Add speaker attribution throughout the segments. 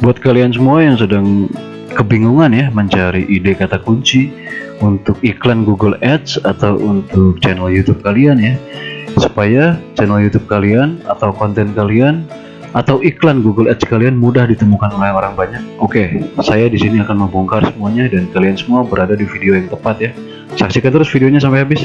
Speaker 1: Buat kalian semua yang sedang kebingungan ya mencari ide kata kunci untuk iklan Google Ads atau untuk channel YouTube kalian ya, supaya channel YouTube kalian atau konten kalian atau iklan Google Ads kalian mudah ditemukan oleh orang banyak. Oke, saya di sini akan membongkar semuanya dan kalian semua berada di video yang tepat ya. Saksikan terus videonya sampai habis.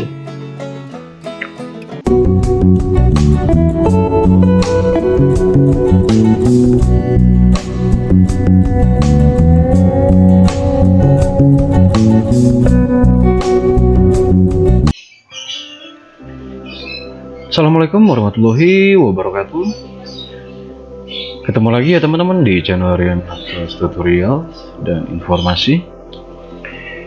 Speaker 1: Assalamualaikum warahmatullahi wabarakatuh. Ketemu lagi ya teman-teman di channel Rian Atlas Tutorial dan Informasi.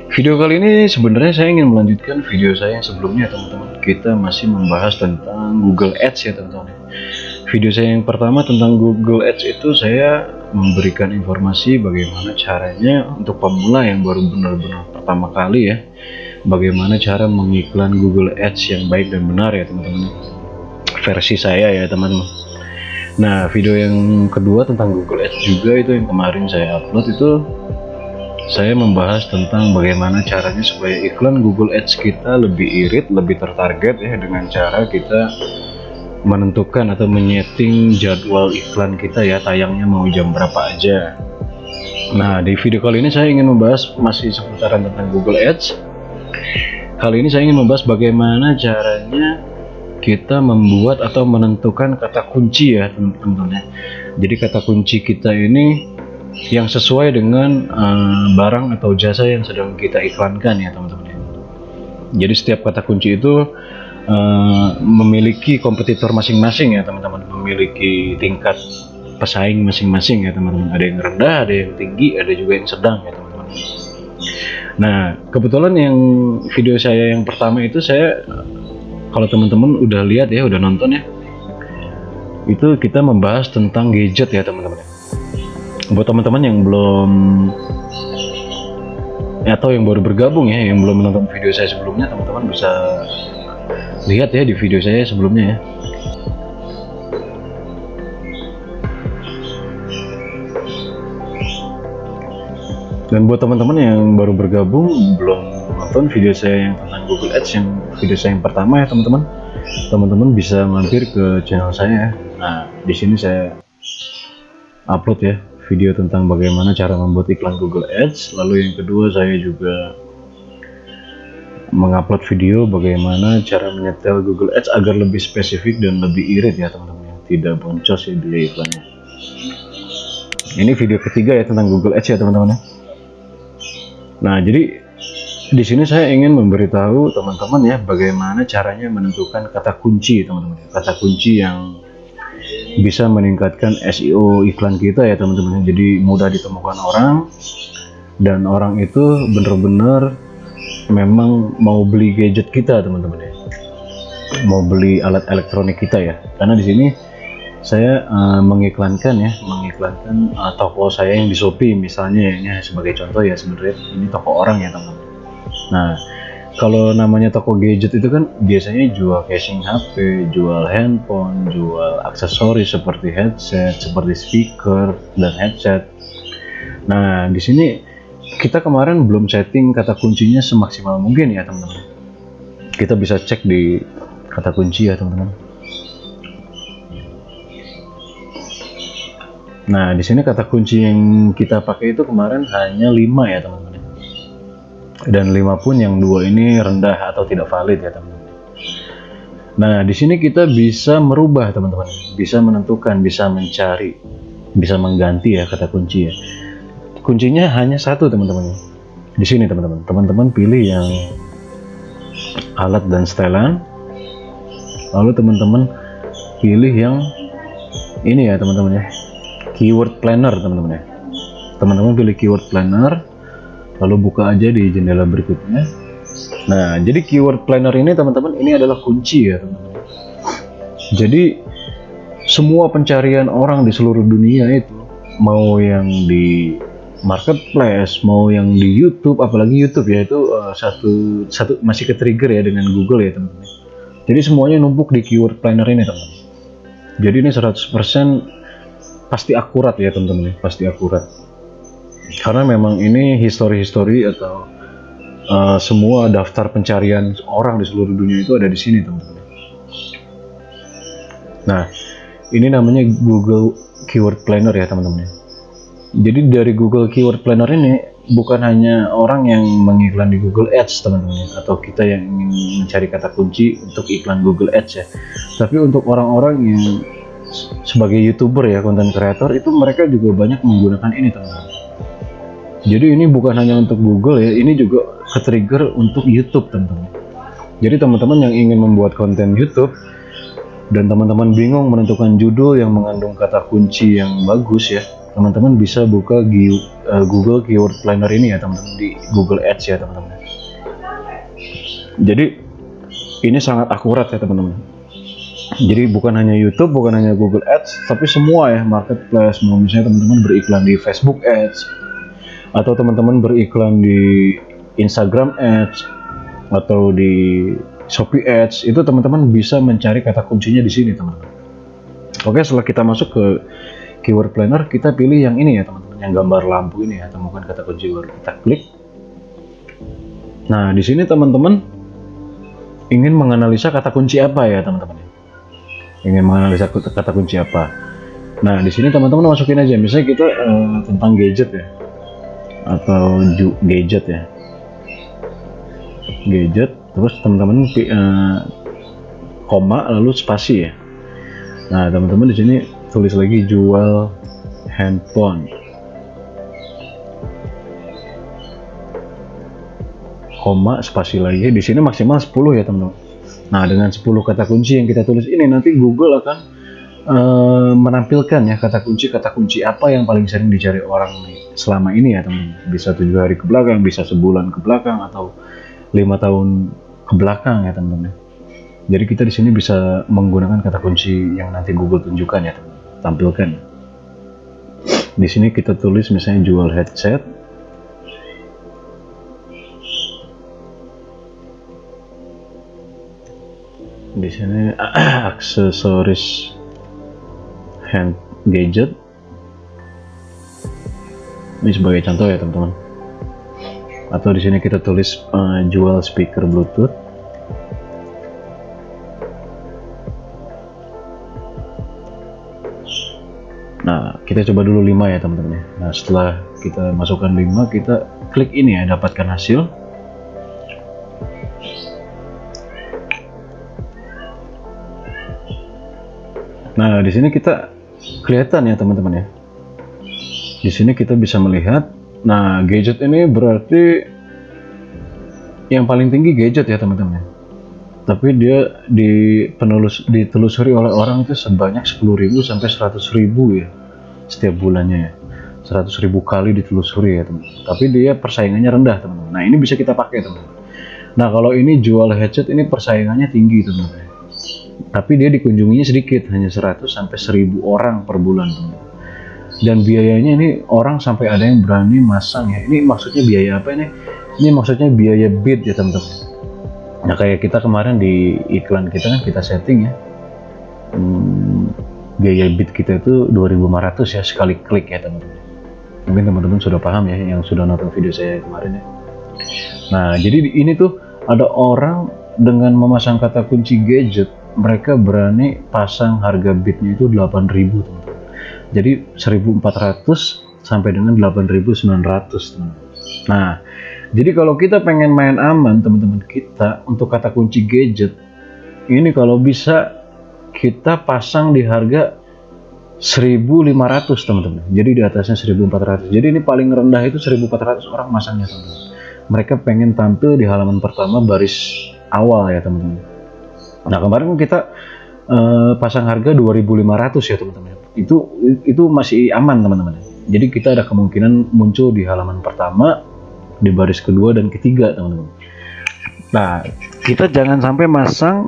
Speaker 1: Video kali ini sebenarnya saya ingin melanjutkan video saya yang sebelumnya teman-teman. Kita masih membahas tentang Google Ads ya teman-teman. Video saya yang pertama tentang Google Ads itu saya memberikan informasi bagaimana caranya untuk pemula yang baru benar-benar pertama kali ya, bagaimana cara mengiklan Google Ads yang baik dan benar ya teman-teman, versi saya ya teman-teman. Nah, video yang kedua tentang Google Ads juga itu yang kemarin saya upload, itu saya membahas tentang bagaimana caranya supaya iklan Google Ads kita lebih irit, lebih tertarget ya, dengan cara kita menentukan atau menyeting jadwal iklan kita ya, tayangnya mau jam berapa aja. Nah, di video kali ini saya ingin membahas masih seputaran tentang Google Ads. Kali ini saya ingin membahas bagaimana caranya kita membuat atau menentukan kata kunci ya teman-teman. Jadi kata kunci kita ini yang sesuai dengan barang atau jasa yang sedang kita iklankan ya teman-teman. Jadi setiap kata kunci itu memiliki kompetitor masing-masing ya teman-teman, memiliki tingkat pesaing masing-masing ya teman-teman. Ada yang rendah, ada yang tinggi, ada juga yang sedang ya teman-teman. Nah, kebetulan yang video saya yang pertama itu saya, kalau teman-teman udah lihat ya, udah nonton ya, itu kita membahas tentang gadget ya teman-teman. Buat teman-teman yang belum atau yang baru bergabung ya, yang belum menonton video saya sebelumnya, teman-teman bisa lihat ya di video saya sebelumnya ya. Dan buat teman-teman yang baru bergabung belum nonton video saya yang tentang Google Ads, yang video saya yang pertama ya teman-teman, teman-teman bisa mampir ke channel saya. Nah, di sini saya upload ya video tentang bagaimana cara membuat iklan Google Ads. Lalu yang kedua saya juga mengupload video bagaimana cara menyetel Google Ads agar lebih spesifik dan lebih irit ya teman-teman, tidak boncos ya di iklannya. Ini video ketiga ya tentang Google Ads ya teman-teman. Nah, jadi di sini saya ingin memberitahu teman-teman ya bagaimana caranya menentukan kata kunci teman-teman, kata kunci yang bisa meningkatkan SEO iklan kita ya teman-teman. Jadi mudah ditemukan orang dan orang itu benar-benar memang mau beli gadget kita teman-teman ya, mau beli alat elektronik kita ya. Karena di sini saya mengiklankan toko saya yang di Shopee misalnya ya, ini sebagai contoh ya, sebenarnya ini toko orang ya teman-teman. Nah, kalau namanya toko gadget itu kan biasanya jual casing HP, jual handphone, jual aksesoris seperti headset, seperti speaker dan headset. Nah, di sini kita kemarin belum setting kata kuncinya semaksimal mungkin ya teman-teman. Kita bisa cek di kata kunci ya teman-teman. Nah, di sini kata kunci yang kita pakai itu kemarin hanya 5 ya teman-teman. Dan 5 pun yang 2 ini rendah atau tidak valid ya teman-teman. Nah, di sini kita bisa merubah teman-teman, bisa menentukan, bisa mencari, bisa mengganti ya kata kunci ya. Kuncinya hanya satu teman-teman. Di sini teman-teman, teman-teman pilih yang alat dan setelan. Lalu teman-teman pilih yang ini ya teman-teman ya, keyword planner teman-teman ya. Teman-teman pilih keyword planner, lalu buka aja di jendela berikutnya. Nah, jadi keyword planner ini teman-teman, ini adalah kunci ya teman-teman. Jadi semua pencarian orang di seluruh dunia itu, mau yang di marketplace, mau yang di YouTube, apalagi YouTube ya, itu satu masih ke trigger ya dengan Google ya teman-teman. Jadi semuanya numpuk di keyword planner ini teman-teman. Jadi ini 100% pasti akurat ya teman-teman, pasti akurat. Karena memang ini history atau semua daftar pencarian orang di seluruh dunia itu ada di sini teman-teman. Nah, ini namanya Google Keyword Planner ya teman-teman. Jadi dari Google Keyword Planner ini bukan hanya orang yang mengiklan di Google Ads teman-teman, atau kita yang ingin mencari kata kunci untuk iklan Google Ads ya, tapi untuk orang-orang yang sebagai YouTuber ya, content creator, itu mereka juga banyak menggunakan ini teman-teman. Jadi ini bukan hanya untuk Google ya, ini juga ke-trigger untuk YouTube teman-teman. Jadi teman-teman yang ingin membuat konten YouTube dan teman-teman bingung menentukan judul yang mengandung kata kunci yang bagus ya, teman-teman bisa buka Google Keyword Planner ini ya teman-teman, di Google Ads ya teman-teman. Jadi ini sangat akurat ya teman-teman. Jadi bukan hanya YouTube, bukan hanya Google Ads, tapi semua ya marketplace. Mau misalnya teman-teman beriklan di Facebook Ads, atau teman-teman beriklan di Instagram Ads, atau di Shopee Ads, itu teman-teman bisa mencari kata kuncinya di sini teman-teman. Oke, setelah kita masuk ke Keyword Planner, kita pilih yang ini ya teman-teman, yang gambar lampu ini ya, temukan kata kunci baru, kita klik. Nah, di sini teman-teman ingin menganalisa kata kunci apa ya teman-teman? Ingin menganalisa kata kunci apa? Nah, di sini teman-teman masukin aja, misalnya kita tentang gadget ya, atau gadget ya, gadget, terus teman-teman koma lalu spasi ya. Nah, teman-teman di sini tulis lagi jual handphone, koma spasi lagi. Di sini maksimal 10 ya teman-teman. Nah, dengan 10 kata kunci yang kita tulis ini, nanti Google akan menampilkan ya kata kunci apa yang paling sering dicari orang selama ini ya teman-teman. Bisa 7 hari ke belakang, bisa sebulan ke belakang, atau 5 tahun ke belakang ya teman-teman. Jadi kita di sini bisa menggunakan kata kunci yang nanti Google tunjukkan ya teman-teman, tampilkan. Di sini kita tulis misalnya jual headset. Di sini aksesoris hand gadget. Ini sebagai contoh ya teman-teman. Atau di sini kita tulis jual speaker Bluetooth. Nah, kita coba dulu 5 ya teman-teman. Nah, setelah kita masukkan 5, kita klik ini ya, dapatkan hasil. Nah, di sini kita kelihatan ya teman-teman ya. Di sini kita bisa melihat, nah gadget ini berarti yang paling tinggi gadget ya teman-teman. Tapi dia ditelusuri oleh orang itu sebanyak 10.000 sampai 100.000 ya setiap bulannya ya. 100.000 kali ditelusuri ya teman-teman. Tapi dia persaingannya rendah teman-teman. Nah, ini bisa kita pakai teman-teman. Nah, kalau ini jual headset, ini persaingannya tinggi teman-teman. Tapi dia dikunjunginya sedikit, hanya 100 sampai 1.000 orang per bulan teman-teman. Dan biayanya ini orang sampai ada yang berani masang ya. Ini maksudnya biaya apa ini? Ini maksudnya biaya bid ya teman-teman. Nah, kayak kita kemarin di iklan kita kan kita setting ya, biaya bid kita itu 2.500 ya sekali klik ya teman-teman. Mungkin teman-teman sudah paham ya yang sudah nonton video saya kemarin ya. Nah, jadi ini tuh ada orang dengan memasang kata kunci gadget, mereka berani pasang harga bidnya itu 8.000 teman-teman. Jadi 1.400 sampai dengan 8.900 teman-teman. Nah, jadi kalau kita pengen main aman teman-teman kita untuk kata kunci gadget ini, kalau bisa kita pasang di harga 1.500 teman-teman. Jadi di atasnya 1.400. Jadi ini paling rendah itu 1.400 orang masangnya teman-teman. Mereka pengen tampil di halaman pertama baris awal ya teman-teman. Nah, kemarin kita pasang harga 2.500 ya teman-teman. Itu masih aman teman-teman. Jadi kita ada kemungkinan muncul di halaman pertama, di baris kedua dan ketiga teman-teman. Nah, kita jangan sampai masang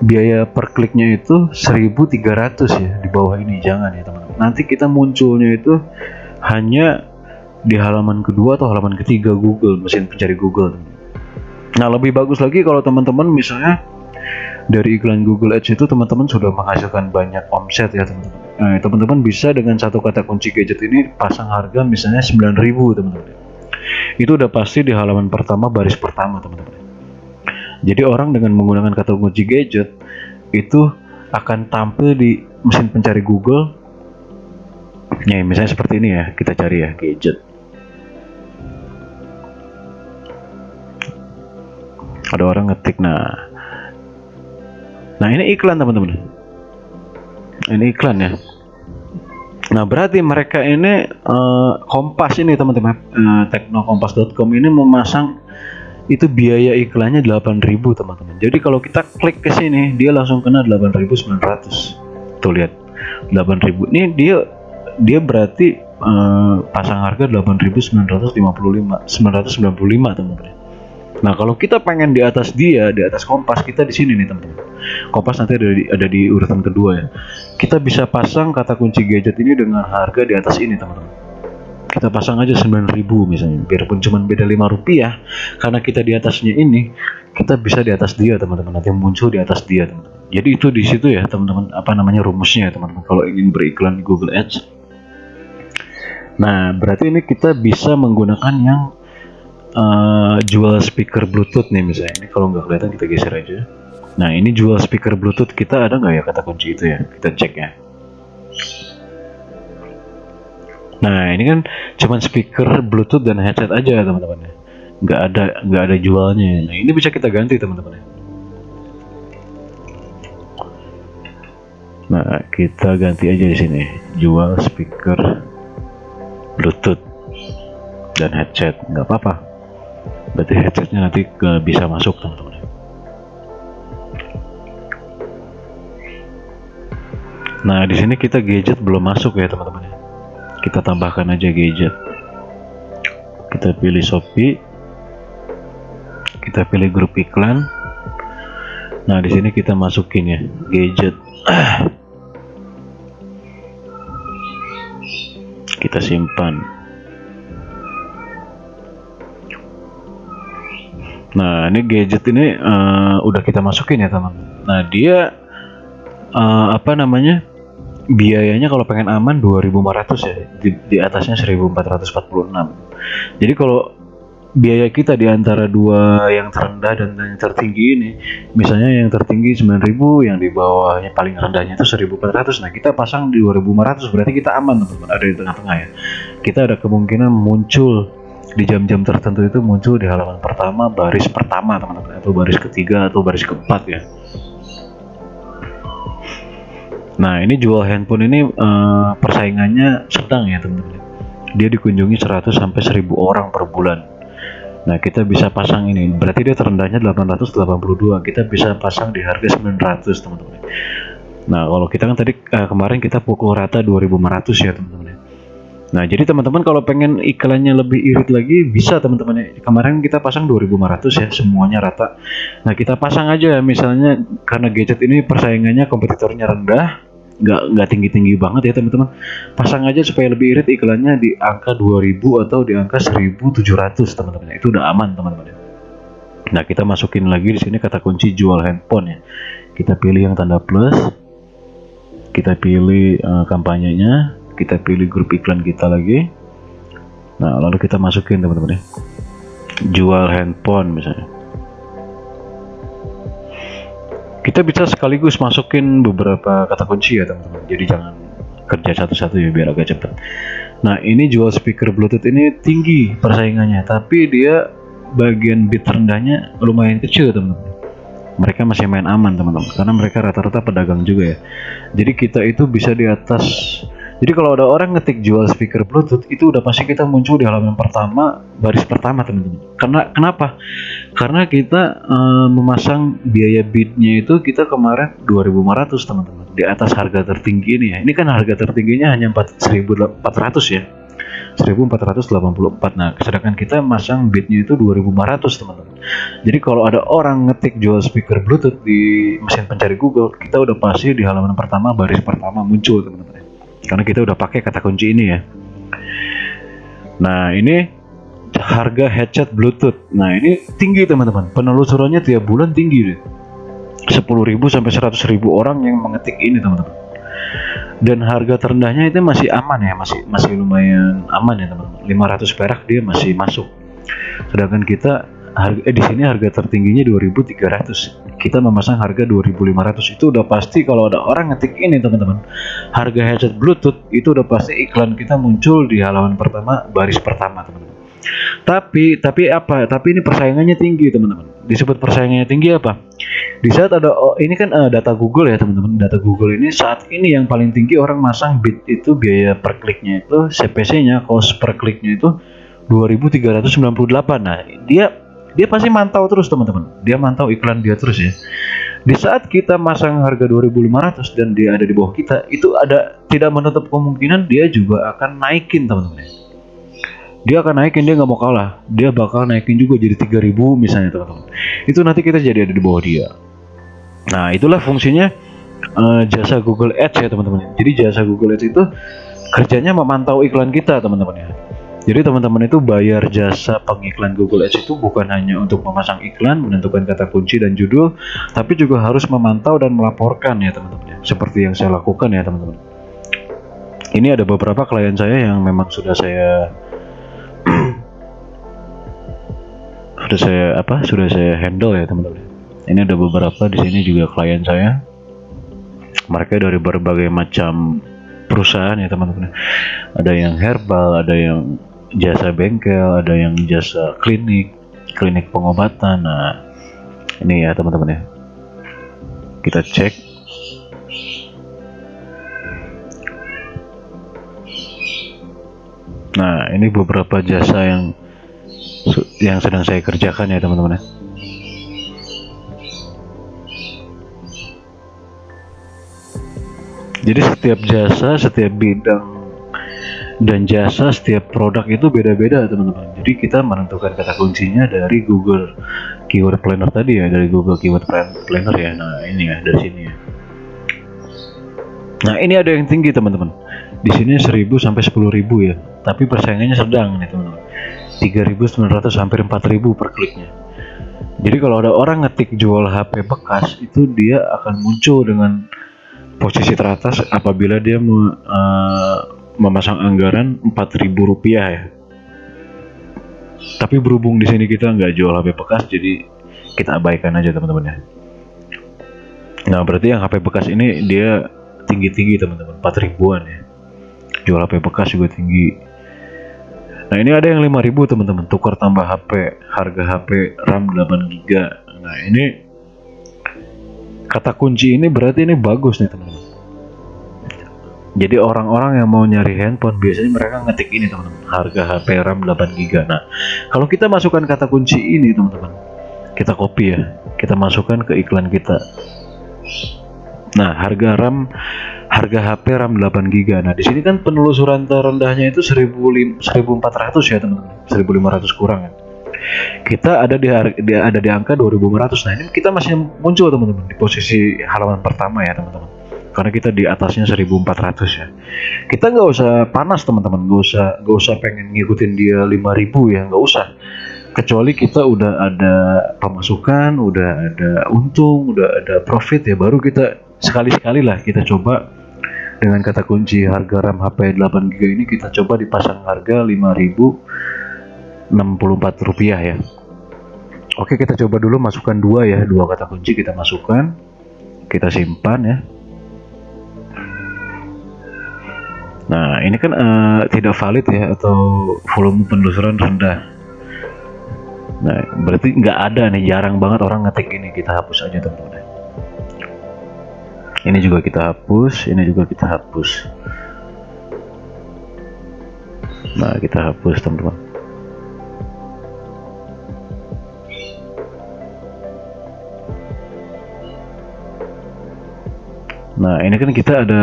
Speaker 1: biaya per kliknya itu 1.300 ya di bawah ini, jangan ya teman-teman. Nanti kita munculnya itu hanya di halaman kedua atau halaman ketiga Google, mesin pencari Google. Nah, lebih bagus lagi kalau teman-teman misalnya dari iklan Google Ads itu teman-teman sudah menghasilkan banyak omset ya teman-teman. Nah, teman-teman bisa dengan satu kata kunci gadget ini pasang harga misalnya 9.000 teman-teman. Itu udah pasti di halaman pertama baris pertama teman-teman. Jadi orang dengan menggunakan kata kunci gadget itu akan tampil di mesin pencari Google. Ya, misalnya seperti ini ya, kita cari ya gadget. Ada orang ngetik, nah ini iklan teman-teman. Ini iklan ya. Nah berarti mereka ini Kompas ini teman-teman, teknokompas.com ini memasang itu biaya iklannya 8.000 teman-teman. Jadi kalau kita klik ke sini dia langsung kena 8.900. Tuh lihat 8.000. Ini dia berarti pasang harga 8.995 teman-teman. Nah kalau kita pengen di atas dia, di atas Kompas, kita di sini nih teman-teman. Kompas nanti ada di urutan kedua ya. Kita bisa pasang kata kunci gadget ini dengan harga di atas ini teman-teman. Kita pasang aja 9.000 misalnya, biarpun cuma beda 5 rupiah, karena kita di atasnya ini, kita bisa di atas dia teman-teman. Nanti muncul di atas dia teman-teman. Jadi itu di situ ya teman-teman, apa namanya rumusnya ya teman-teman. Kalau ingin beriklan di Google Ads. Nah berarti ini kita bisa menggunakan yang jual speaker Bluetooth nih misalnya. Ini kalau nggak kelihatan kita geser aja. Nah ini jual speaker Bluetooth, kita ada nggak ya kata kunci itu ya? Kita cek ya. Nah ini kan cuman speaker Bluetooth dan headset aja teman-teman ya. Nggak ada jualnya. Nah ini bisa kita ganti teman-teman ya. Nah kita ganti aja di sini, jual speaker Bluetooth dan headset, nggak apa-apa. Berarti headsetnya nanti bisa masuk teman-teman. Nah di sini kita gadget belum masuk ya teman-teman. Kita tambahkan aja gadget. Kita pilih Shopee. Kita pilih grup iklan. Nah di sini kita masukin ya gadget. Kita simpan. Nah ini gadget ini udah kita masukin ya teman. Nah dia apa namanya, biayanya kalau pengen aman 2.500 ya, di atasnya 1.446. Jadi kalau biaya kita di antara dua yang terendah dan yang tertinggi ini, misalnya yang tertinggi 9.000, yang di bawahnya paling rendahnya itu 1.400. Nah kita pasang di 2.500, berarti kita aman teman-teman, ada di tengah-tengah ya. Kita ada kemungkinan muncul di jam-jam tertentu, itu muncul di halaman pertama baris pertama teman-teman, atau baris ketiga atau baris keempat ya. Nah ini jual handphone ini persaingannya sedang ya teman-teman. Dia dikunjungi 100 sampai 1.000 orang per bulan. Nah kita bisa pasang ini, berarti dia terendahnya 882, kita bisa pasang di harga 900 teman-teman. Nah kalau kita kan tadi kemarin kita pukul rata 2.500 ya teman-teman. Nah jadi teman-teman kalau pengen iklannya lebih irit lagi bisa teman-teman. Kemarin kita pasang 2.500 ya, semuanya rata. Nah kita pasang aja misalnya, karena gadget ini persaingannya kompetitornya rendah, nggak tinggi-tinggi banget ya teman-teman. Pasang aja supaya lebih irit iklannya di angka 2.000 atau di angka 1.700 teman-teman. Itu udah aman teman-teman. Nah kita masukin lagi di sini kata kunci jual handphone ya. Kita pilih yang tanda plus, kita pilih kampanyenya, kita pilih grup iklan kita lagi. Nah lalu kita masukin teman-teman ya, jual handphone misalnya. Kita bisa sekaligus masukin beberapa kata kunci ya teman-teman, jadi jangan kerja satu-satu ya biar agak cepat. Nah ini jual speaker Bluetooth ini tinggi persaingannya, tapi dia bagian bit rendahnya lumayan kecil teman-teman. Mereka masih main aman teman-teman, karena mereka rata-rata pedagang juga ya. Jadi kita itu bisa di atas. Jadi kalau ada orang ngetik jual speaker Bluetooth, itu udah pasti kita muncul di halaman pertama, baris pertama teman-teman. Kenapa? Karena kita memasang biaya bidnya itu kita kemarin 2.500 teman-teman, di atas harga tertinggi ini ya. Ini kan harga tertingginya hanya 1.400 ya, 1.484. Nah sedangkan kita masang bidnya itu 2.500 teman-teman. Jadi kalau ada orang ngetik jual speaker Bluetooth di mesin pencari Google, kita udah pasti di halaman pertama, baris pertama muncul teman-teman, karena kita udah pakai kata kunci ini ya. Nah ini harga headset Bluetooth. Nah ini tinggi teman-teman, penelusurannya tiap bulan tinggi deh, 10.000 sampai 100.000 orang yang mengetik ini teman-teman. dan harga terendahnya itu masih aman ya, masih lumayan aman ya teman-teman. 500 perak dia masih masuk. Sedangkan kita di sini harga tertingginya 2.300. Kita memasang harga 2.500. Itu udah pasti kalau ada orang ngetik ini teman-teman, harga headset Bluetooth, itu udah pasti iklan kita muncul di halaman pertama, baris pertama teman-teman. Tapi apa? Tapi ini persaingannya tinggi teman-teman. Disebut persaingannya tinggi apa? Di saat ada ini kan data Google ya teman-teman. Data Google ini saat ini yang paling tinggi orang masang bid itu biaya per kliknya itu CPC-nya, cost per kliknya itu 2.398. Nah, dia pasti mantau terus teman-teman. Dia mantau iklan dia terus ya. Di saat kita masang harga 2.500 dan dia ada di bawah kita, itu ada tidak menutup kemungkinan dia juga akan naikin teman-teman. Dia akan naikin, dia nggak mau kalah. Dia bakal naikin juga jadi 3.000 misalnya teman-teman. Itu nanti kita jadi ada di bawah dia. Nah, itulah fungsinya jasa Google Ads ya teman-teman. Jadi jasa Google Ads itu kerjanya memantau iklan kita teman-teman ya. Jadi teman-teman itu bayar jasa pengiklan Google Ads itu bukan hanya untuk memasang iklan, menentukan kata kunci dan judul, tapi juga harus memantau dan melaporkan ya teman-teman ya. Seperti yang saya lakukan ya teman-teman. Ini ada beberapa klien saya yang memang sudah saya sudah saya handle ya teman-teman. Ini ada beberapa di sini juga klien saya. Mereka dari berbagai macam perusahaan ya teman-teman. Ada yang herbal, ada yang jasa bengkel, ada yang jasa klinik pengobatan. Nah, ini ya teman-teman ya. Kita cek. Nah, ini beberapa jasa yang sedang saya kerjakan ya teman-teman ya. Jadi setiap jasa, setiap bidang dan jasa, setiap produk itu beda-beda teman-teman. Jadi kita menentukan kata kuncinya dari Google Keyword Planner tadi ya, dari Google Keyword Planner ya. Nah, ini ya dari sini ya. Nah, ini ada yang tinggi teman-teman. Di sini 1.000 sampai 10.000 ya. Tapi persaingannya sedang nih teman-teman. 3.900 hampir 4.000 per kliknya. Jadi kalau ada orang ngetik jual HP bekas, itu dia akan muncul dengan posisi teratas apabila dia memasang anggaran Rp4.000 ya. Tapi berhubung di sini kita nggak jual HP bekas, jadi kita abaikan aja teman-teman ya. Nah, berarti yang HP bekas ini dia tinggi-tinggi teman-teman, 4.000-an ya. Jual HP bekas juga tinggi. Nah, ini ada yang 5.000 teman-teman, tukar tambah HP, harga HP RAM 8GB. Nah, ini kata kunci ini berarti ini bagus nih teman-teman. Jadi orang-orang yang mau nyari handphone biasanya mereka ngetik ini teman-teman, harga HP RAM 8GB. Nah, kalau kita masukkan kata kunci ini teman-teman, kita copy ya, kita masukkan ke iklan kita. Nah, harga HP RAM 8GB. Nah, di sini kan penelusuran terendahnya itu 1.400 ya teman-teman, 1.500 kurang kan. Kita ada di angka 2.500. Nah, ini kita masih muncul teman-teman di posisi halaman pertama ya teman-teman. Karena kita di atasnya 1.400 ya. Kita nggak usah panas teman-teman, nggak usah pengen ngikutin dia 5.000 ya, nggak usah. Kecuali kita udah ada pemasukan, udah ada untung, udah ada profit ya, baru kita sekali-sekali lah kita coba dengan kata kunci harga RAM HP 8GB ini, kita coba dipasang harga Rp5.064 ya. Oke, kita coba dulu masukkan dua kata kunci kita masukkan, kita simpan ya. Nah, ini kan tidak valid ya, atau volume penelusuran rendah. Nah, berarti nggak ada nih, jarang banget orang ngetik ini. Kita hapus aja teman-teman. Ini juga kita hapus, ini juga kita hapus. Nah, kita hapus teman-teman. Nah, ini kan kita ada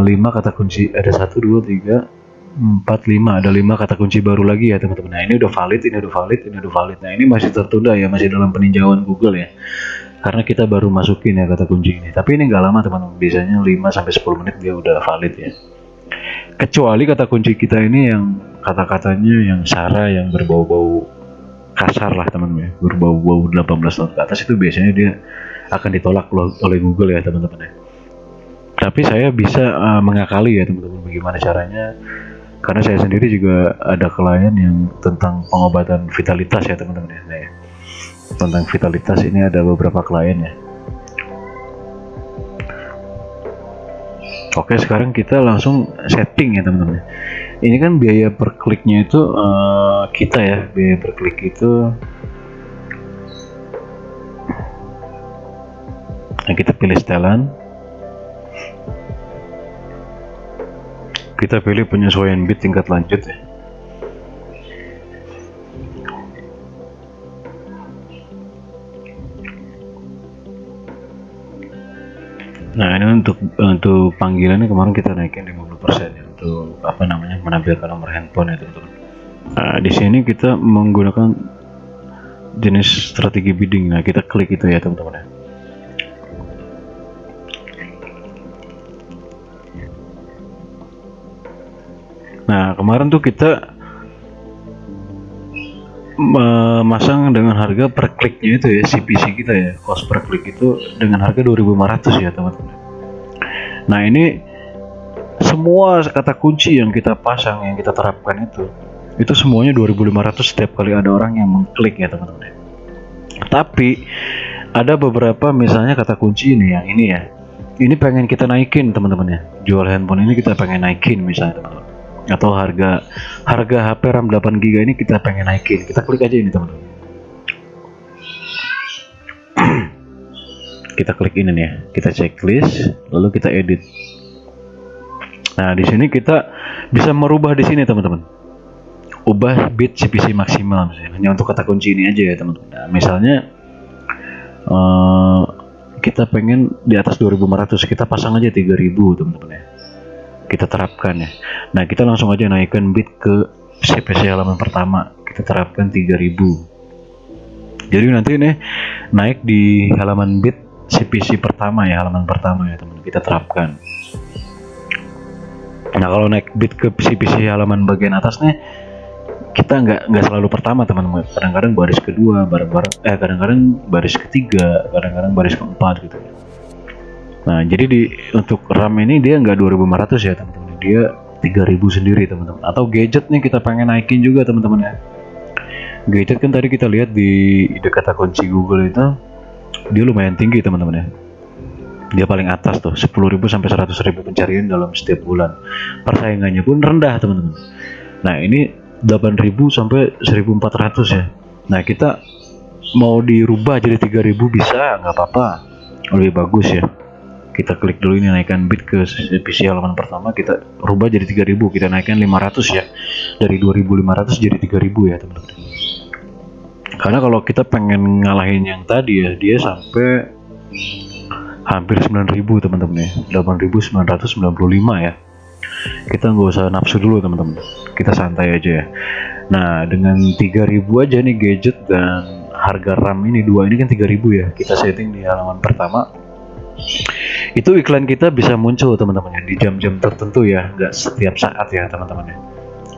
Speaker 1: 5 kata kunci, ada 1, 2, 3, 4, 5, ada 5 kata kunci baru lagi ya teman-teman. Nah, ini udah valid, ini udah valid, ini udah valid. Nah, ini masih tertunda ya, masih dalam peninjauan Google ya. Karena kita baru masukin ya kata kunci ini. Tapi ini nggak lama teman-teman, biasanya 5-10 menit dia udah valid ya. Kecuali kata kunci kita ini yang kata-katanya yang sara, yang berbau-bau kasar lah teman-teman ya, berbau-bau 18 tahun ke atas, itu biasanya dia akan ditolak oleh Google ya teman-teman ya. Tapi saya bisa mengakali ya teman-teman bagaimana caranya, karena saya sendiri juga ada klien yang tentang pengobatan vitalitas ya teman-teman ya. Nah, ya. Tentang vitalitas ini ada beberapa klien ya. Oke, sekarang kita langsung setting ya teman-teman. Ini kan biaya per kliknya itu kita ya, biaya per klik itu. Nah, kita pilih setelan. Kita pilih penyesuaian bit tingkat lanjut ya. Nah, ini untuk panggilannya kemarin kita naikin 50% ya, untuk apa namanya, menampilkan nomor handphone ya teman-teman. Nah, di sini kita menggunakan jenis strategi bidding. Nah, kita klik itu ya teman-teman ya. Nah, kemarin tuh kita memasang dengan harga per kliknya itu ya, CPC kita ya, cost per klik itu dengan harga 2.500 ya teman-teman. Nah, ini semua kata kunci yang kita pasang, yang kita terapkan itu semuanya 2.500 setiap kali ada orang yang mengklik ya teman-teman. Tapi ada beberapa, misalnya kata kunci ini yang ini ya, ini pengen kita naikin teman-teman ya, jual handphone ini kita pengen naikin misalnya teman-teman, atau harga HP RAM 8GB ini kita pengen naikin, kita klik aja ini teman-teman. Kita klik ini nih ya, kita checklist, lalu kita edit. Nah, di sini kita bisa merubah di sini teman-teman, ubah bit CPC maksimal misalnya, hanya untuk kata kunci ini aja ya teman-teman. Nah, misalnya kita pengen di atas 2.500, kita pasang aja 3.000 teman-teman ya, kita terapkan ya. Nah, kita langsung aja naikkan bit ke CPC halaman pertama, kita terapkan 3.000. Jadi nanti nih naik di halaman bit CPC pertama ya, halaman pertama ya teman-teman, kita terapkan. Nah, kalau naik bit ke CPC halaman bagian atasnya, kita nggak selalu pertama teman-teman, kadang-kadang baris kedua, kadang-kadang baris ketiga, kadang-kadang baris keempat gitu. Nah, jadi untuk RAM ini dia nggak 2.500 ya teman-teman, dia 3.000 sendiri teman-teman. Atau gadget nih kita pengen naikin juga teman-teman ya. Gadget kan tadi kita lihat di kata kunci Google itu dia lumayan tinggi teman-teman ya. Dia paling atas tuh 10.000 sampai 100.000 pencarian dalam setiap bulan. Persaingannya pun rendah teman-teman. Nah, ini 8.000 sampai 1.400 ya. Nah, kita mau dirubah jadi 3.000 bisa, nggak apa-apa, lebih bagus ya. Kita klik dulu ini, naikkan bit ke CPC halaman pertama, kita rubah jadi 3.000, kita naikkan 500 ya, dari 2.500 jadi 3.000 ya teman-teman. Karena kalau kita pengen ngalahin yang tadi ya, dia sampai hampir 9.000 teman-teman ya, 8.995 ya. Kita nggak usah nafsu dulu teman-teman, kita santai aja ya. Nah, dengan 3.000 aja nih gadget dan harga RAM ini dua ini kan 3.000 ya, kita setting di halaman pertama. Itu iklan kita bisa muncul teman-teman ya, di jam-jam tertentu ya, nggak setiap saat ya teman-teman ya.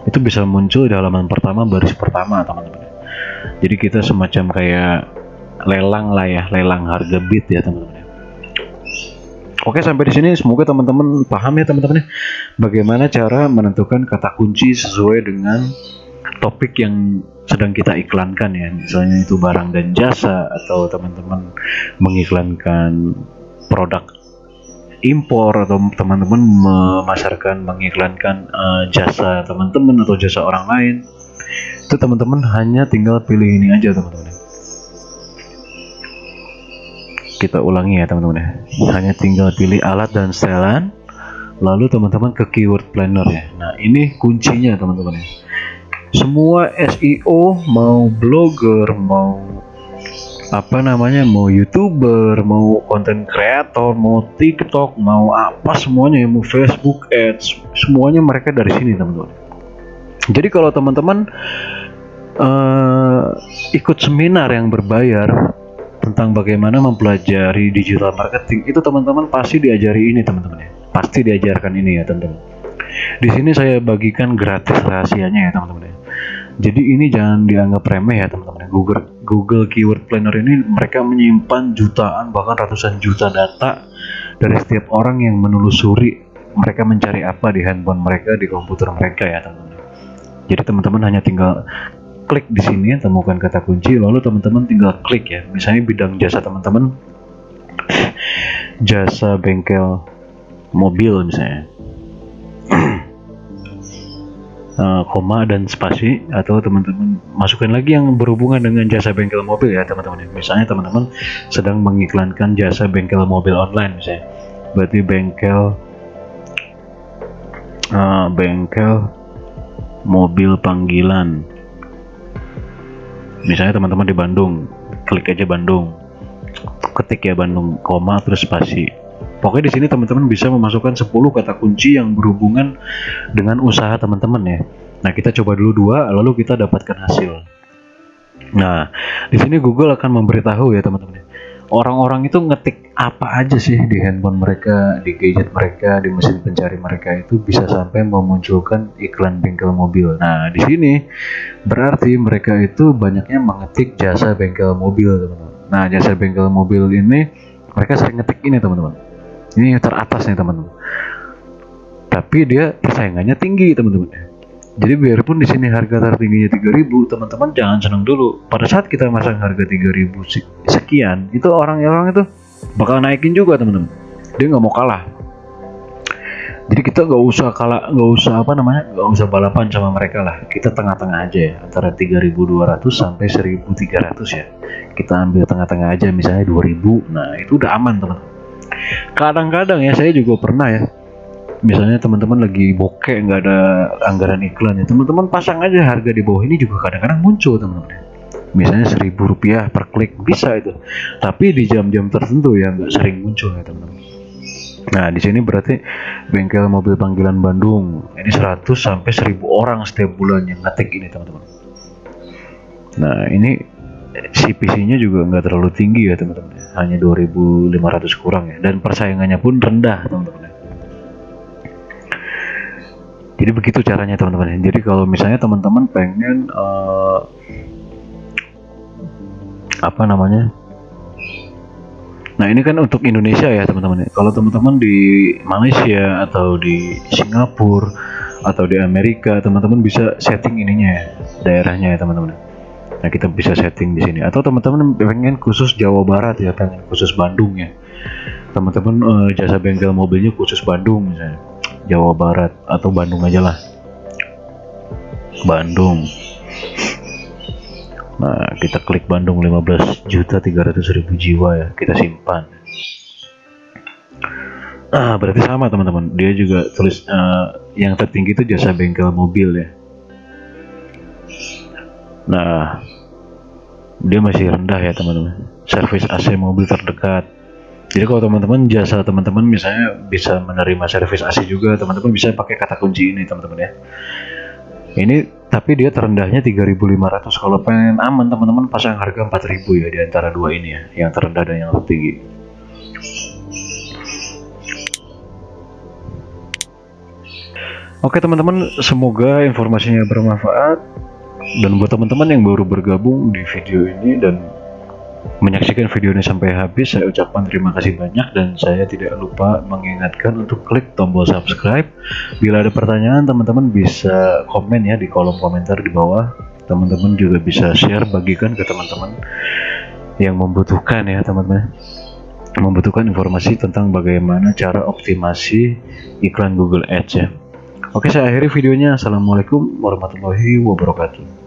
Speaker 1: Itu bisa muncul di halaman pertama, baris pertama teman-teman ya. Jadi kita semacam kayak lelang lah ya, lelang harga bit ya teman-teman ya. Oke, sampai di sini semoga teman-teman paham ya teman-teman ya, bagaimana cara menentukan kata kunci sesuai dengan topik yang sedang kita iklankan ya. Misalnya itu barang dan jasa, atau teman-teman mengiklankan produk impor, atau teman-teman memasarkan, mengiklankan jasa teman-teman atau jasa orang lain. Itu teman-teman hanya tinggal pilih ini aja teman-teman. Kita ulangi ya teman-teman ya, hanya tinggal pilih alat dan setelan, lalu teman-teman ke keyword planner ya. Nah, ini kuncinya teman-teman ya. Semua SEO, mau blogger, mau apa namanya, mau YouTuber, mau content creator, mau TikTok, mau apa, semuanya, mau Facebook Ads, semuanya mereka dari sini teman-teman. Jadi kalau teman-teman ikut seminar yang berbayar tentang bagaimana mempelajari digital marketing, itu teman-teman pasti diajari ini teman-teman ya, pasti diajarkan ini ya teman-teman. Di sini saya bagikan gratis rahasianya ya teman-teman ya. Jadi ini jangan dianggap remeh ya teman-teman. Google Keyword Planner ini mereka menyimpan jutaan bahkan ratusan juta data dari setiap orang yang menelusuri mereka mencari apa di handphone mereka, di komputer mereka ya teman-teman. Jadi teman-teman hanya tinggal klik di sini temukan kata kunci, lalu teman-teman tinggal klik ya. Misalnya bidang jasa teman-teman jasa bengkel mobil misalnya. Koma dan spasi, atau teman-teman masukkan lagi yang berhubungan dengan jasa bengkel mobil ya teman-teman. Misalnya teman-teman sedang mengiklankan jasa bengkel mobil online misalnya, berarti bengkel mobil panggilan misalnya teman-teman di Bandung, klik aja Bandung, ketik ya Bandung, koma terus spasi. Pokoknya di sini teman-teman bisa memasukkan 10 kata kunci yang berhubungan dengan usaha teman-teman ya. Nah, kita coba dulu 2, lalu kita dapatkan hasil. Nah, di sini Google akan memberitahu ya teman-teman. Orang-orang itu ngetik apa aja sih di handphone mereka, di gadget mereka, di mesin pencari mereka itu bisa sampai memunculkan iklan bengkel mobil. Nah, di sini berarti mereka itu banyaknya mengetik jasa bengkel mobil, teman-teman. Nah, jasa bengkel mobil ini mereka sering ngetik ini, teman-teman. Ini yang teratas nih teman-teman. Tapi dia persaingannya tinggi teman-teman. Jadi biarpun di sini harga tertingginya 3.000, teman-teman jangan senang dulu. Pada saat kita masang harga 3.000 sekian, itu orang-orang itu bakal naikin juga teman-teman. Dia nggak mau kalah. Jadi kita nggak usah balapan sama mereka lah. Kita tengah-tengah aja ya, antara 3.200 sampai 1.300 ya. Kita ambil tengah-tengah aja, misalnya 2.000. Nah, itu udah aman teman-teman. Kadang-kadang ya saya juga pernah ya, misalnya teman-teman lagi bokeh nggak ada anggaran iklan ya, teman-teman pasang aja harga di bawah ini juga kadang-kadang muncul teman-teman. Misalnya Rp1.000 per klik bisa itu, tapi di jam-jam tertentu ya, nggak sering muncul ya teman-teman. Nah, di sini berarti bengkel mobil panggilan Bandung ini 100 sampai 1.000 orang setiap bulan yang ngetik ini teman-teman. Nah, ini CPC-nya juga nggak terlalu tinggi ya teman-teman, hanya 2.500 kurang ya, dan persaingannya pun rendah teman-teman. Jadi begitu caranya teman-teman. Jadi kalau misalnya teman-teman pengen nah ini kan untuk Indonesia ya teman-teman. Kalau teman-teman di Malaysia atau di Singapura atau di Amerika, teman-teman bisa setting ininya ya, daerahnya ya teman-teman. Nah, kita bisa setting di sini. Atau teman-teman pengen khusus Jawa Barat ya, pengen khusus Bandung ya. Teman-teman jasa bengkel mobilnya khusus Bandung misalnya, Jawa Barat atau Bandung aja lah. Bandung. Nah, kita klik Bandung 15.300.000 jiwa ya, kita simpan. Ah, berarti sama teman-teman. Dia juga tulis yang tertinggi itu jasa bengkel mobil ya. Nah, dia masih rendah ya teman-teman. Servis AC mobil terdekat. Jadi kalau teman-teman jasa teman-teman misalnya bisa menerima servis AC juga, teman-teman bisa pakai kata kunci ini teman-teman ya. Ini tapi dia terendahnya 3.500. Kalau pengen aman teman-teman pasang harga 4.000 ya di antara dua ini ya, yang terendah dan yang tertinggi. Oke teman-teman, semoga informasinya bermanfaat. Dan buat teman-teman yang baru bergabung di video ini dan menyaksikan video ini sampai habis, saya ucapkan terima kasih banyak, dan saya tidak lupa mengingatkan untuk klik tombol subscribe. Bila ada pertanyaan, teman-teman bisa komen ya di kolom komentar di bawah. Teman-teman juga bisa share, bagikan ke teman-teman yang membutuhkan ya teman-teman, membutuhkan informasi tentang bagaimana cara optimasi iklan Google Ads ya. Oke, saya akhiri videonya. Assalamualaikum warahmatullahi wabarakatuh.